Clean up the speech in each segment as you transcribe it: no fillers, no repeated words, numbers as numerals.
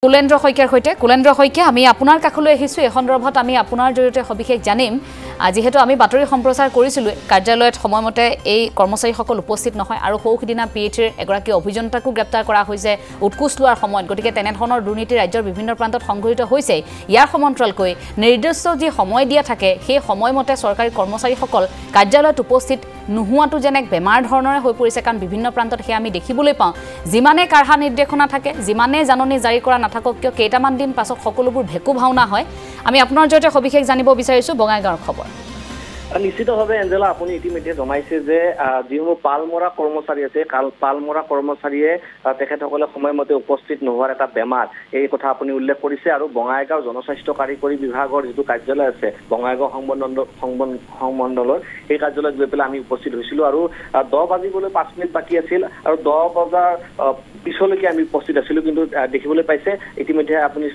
কুলেন্দ্ৰ শইকীয়াৰ সৈতে কুলেন্দ্ৰ শইকীয়া আমি আপোনাৰ কাষলৈ আহিছো এই সন্দৰ্ভত আমি আপোনাৰ জৰিয়তে সবিশেষ জানিম যেহেতু আমি বাতৰি সম্প্ৰচাৰ কৰিছিলো কাৰ্যালয়ত সময়মতে এই কৰ্মচাৰীসকল উপস্থিত নহয় আৰু সৌখিদিনা পিএইচৰ এগৰাকী অভিযন্তাকো গ্ৰেপ্তাৰ কৰা হৈছে উৎকুচ লোৱাৰ সময়ত গতিকে তেনেধৰণৰ দুৰ্নীতি ৰাজ্যৰ বিভিন্ন প্ৰান্তত সংঘটিত হৈছে ইয়াৰ সমান্তৰালকৈ নিৰ্দিষ্ট যি সময় দিয়া থাকে সেই সময়মতে চৰকাৰী কৰ্মচাৰীসকল কাৰ্যালয়ত উপস্থিত নোহোৱাটো যেনে বেমাৰ ধৰণৰে হৈ পৰিছে কাৰণ বিভিন্ন প্ৰান্তত হে আমি দেখিবলৈ পাওঁ যিমানে কাঢ়া নিৰ্দেশনা থাকে যিমানে জাননী জাৰি কৰা নাথাকক কিয় কেইটামান দিন পাছত সকলোবোৰ ভেকু ভাওনা হয় আমি আপোনাৰ জৰিয়তে সবিশেষ জানিব বিচাৰিছো বঙাইগাঁৱৰ খবৰ নিশ্চিতভাৱে এঞ্জেলা আপুনি ইতিমধ্যে জনাইছে যে যিসমূহ পালমৰা কৰ্মচাৰী আছে পালমৰা কৰ্মচাৰীয়ে তেখেতসকলে সময়মতে উপস্থিত নোহোৱাৰ এটা বেমাৰ এই কথা আপুনি উল্লেখ কৰিছে আৰু বঙাইগাঁও জনস্বাস্থ্য কাৰিকৰী বিভাগৰ যিটো কাৰ্যালয় আছে বঙাইগাঁও সংমণ্ডলৰ এই কাৰ্যালয়ত গৈ পেলাই আমি উপস্থিত হৈছিলো আৰু 10 বাজিবলৈ 5 মিনিট বাকী আছিল আৰু 10 বজাৰ পিছলৈকে আমি উপস্থিত আছিলো কিন্তু দেখিবলৈ পাইছে ইতিমধ্যে আপুনি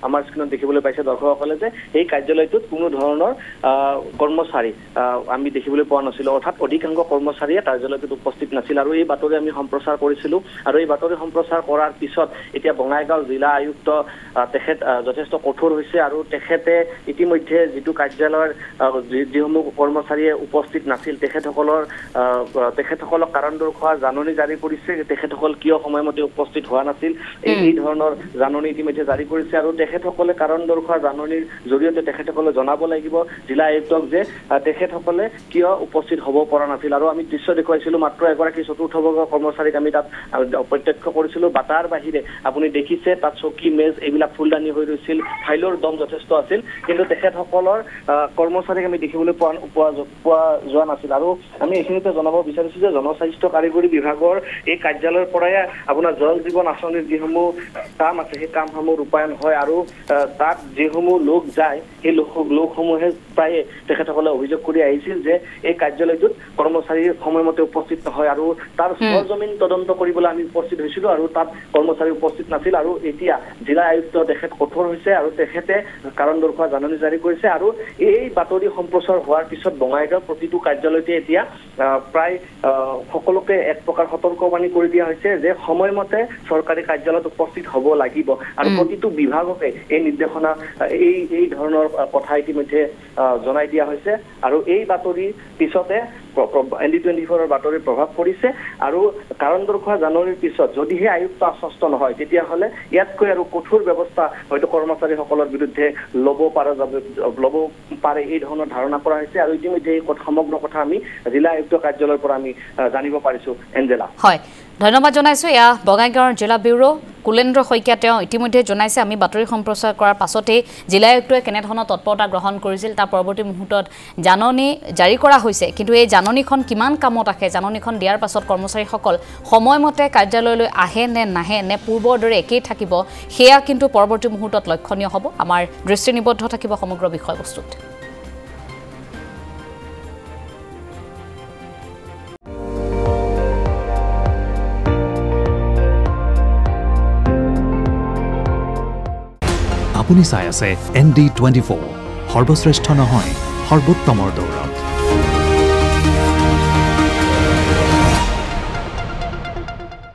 আমাৰ স্ক্ৰীনত দেখিবলৈ পাইছে দৰ্শকসকলে যে এই কাৰ্যালয়টোত কোনো ধৰণৰ কৰ্মচাৰী আমি দেখিবলৈ পোৱা নাছিলো অৰ্থাৎ অধিকাংশ কৰ্মচাৰীয়ে কাৰ্যালয়টোত উপস্থিত নাছিল আৰু এই বাতৰি আমি সম্প্ৰচাৰ কৰিছিলো আৰু এই বাতৰি সম্প্ৰচাৰ কৰাৰ পিছত এতিয়া বঙাইগাঁও জিলা আয়ুক্ত তেখেত যথেষ্ট কঠোৰ হৈছে আৰু তেখেতে ইতিমধ্যে যিটো কাৰ্যালয়ৰ যিসমূহ কৰ্মচাৰীয়ে উপস্থিত নাছিল তেখেতসকলক কাৰণ দৰ্শোৱা জাননী জাৰি কৰিছে তেখেতসকল কিয় সময়মতে উপস্থিত হোৱা নাছিল এই ধৰণৰ জাননী ইতিমধ্যে জাৰি কৰিছে আৰু তেখেতসকলে কাৰণ দৰ্শোৱা জাননীৰ জৰিয়তে তেখেতসকলে জনাব লাগিব জিলা আয়ুক্তক যে তেখেতসকলে কিয় উপস্থিত হ'ব পৰা নাছিল আৰু আমি দৃশ্য দেখুৱাইছিলো মাত্ৰ এগৰাকী চতুৰ্থ বৰ্গৰ কৰ্মচাৰীক আমি তাত প্ৰত্যক্ষ কৰিছিলো বাটাৰ বাহিৰে আপুনি দেখিছে তাত চকী মেজ এইবিলাক ফুলদানি হৈ ৰৈছিল ফাইলৰ দম যথেষ্ট আছিল কিন্তু তেখেতসকলৰ কৰ্মচাৰীক আমি দেখিবলৈ পোৱা যোৱা নাছিল আৰু আমি এইখিনিতে জনাব বিচাৰিছো যে জনস্বাস্থ্য কাৰিকৰী বিভাগৰ এই কাৰ্যালয়ৰ পৰাই আপোনাৰ জল জীৱন আঁচনিৰ যিসমূহ কাম আছে সেই কামসমূহ ৰূপায়ণ হয় আৰু তাত যিসমূহ লোক যায় সেই লোকসমূহে প্ৰায়ে তেখেতসকলে অভিযোগ কৰি আহিছিল যে এই কাৰ্যালয়টোত কৰ্মচাৰী সময়মতে উপস্থিত নহয় আৰু তাৰ সৰজমিন তদন্ত কৰিবলৈ আমি উপস্থিত হৈছিলো আৰু তাত কৰ্মচাৰী উপস্থিত নাছিল আৰু এতিয়া জিলা আয়ুক্ত তেখেত কঠোৰ হৈছে আৰু তেখেতে কাৰণ দৰ্শোৱা জাননী জাৰি কৰিছে আৰু এই বাতৰি সম্প্ৰচাৰ হোৱাৰ পিছত বঙাইগাঁও প্ৰতিটো কাৰ্যালয়তে এতিয়া প্ৰায় সকলোকে এক প্ৰকাৰ সতৰ্কবাণী কৰি দিয়া হৈছে যে সময়মতে চৰকাৰী কাৰ্যালয়ত উপস্থিত হ'ব লাগিব আৰু প্ৰতিটো বিভাগকে এই নিৰ্দেশনা এই ধৰণৰ কথা ইতিমধ্যে জনাই দিয়া হৈছে আৰু এই বাতৰিৰ পিছতে ND24 বাতৰিৰ প্ৰভাৱ পৰিছে আৰু কাৰণ দৰ্শোৱা জাননীৰ পিছত যদিহে আয়ুক্ত আশ্বস্ত নহয় তেতিয়াহ'লে ইয়াতকৈ আৰু কঠোৰ ব্যৱস্থা হয়তো কৰ্মচাৰীসকলৰ বিৰুদ্ধে ল'ব পাৰে এই ধৰণৰ ধাৰণা কৰা হৈছে আৰু ইতিমধ্যে এই সমগ্ৰ কথা আমি জিলা আয়ুক্ত কাৰ্যালয়ৰ পৰা আমি জানিব পাৰিছো এঞ্জেলা হয় ধন্যবাদ জনাইছো এয়া বঙাইগাঁৱৰ জিলা ব্যুৰো কুলেন্দ্ৰ শইকীয়া তেওঁ ইতিমধ্যে জনাইছে আমি বাতৰি সম্প্ৰচাৰ কৰাৰ পাছতে জিলা আয়ুক্তই কেনেধৰণৰ তৎপৰতা গ্ৰহণ কৰিছিল তাৰ পৰৱৰ্তী মুহূৰ্তত জাননী জাৰি কৰা হৈছে কিন্তু এই জাননীখন কিমান কামত আহে জাননীখন দিয়াৰ পাছত কৰ্মচাৰীসকল সময়মতে কাৰ্যালয়লৈ আহে নে নাহে নে পূৰ্বৰ দৰে একেই থাকিব সেয়া কিন্তু পৰৱৰ্তী মুহূৰ্তত লক্ষণীয় হ'ব আমাৰ দৃষ্টি নিবদ্ধ থাকিব সমগ্ৰ বিষয়বস্তুত আপুনি চাই আছে ND24 সৰ্বশ্ৰেষ্ঠ নহয় সৰ্বোত্তমৰ দৌৰ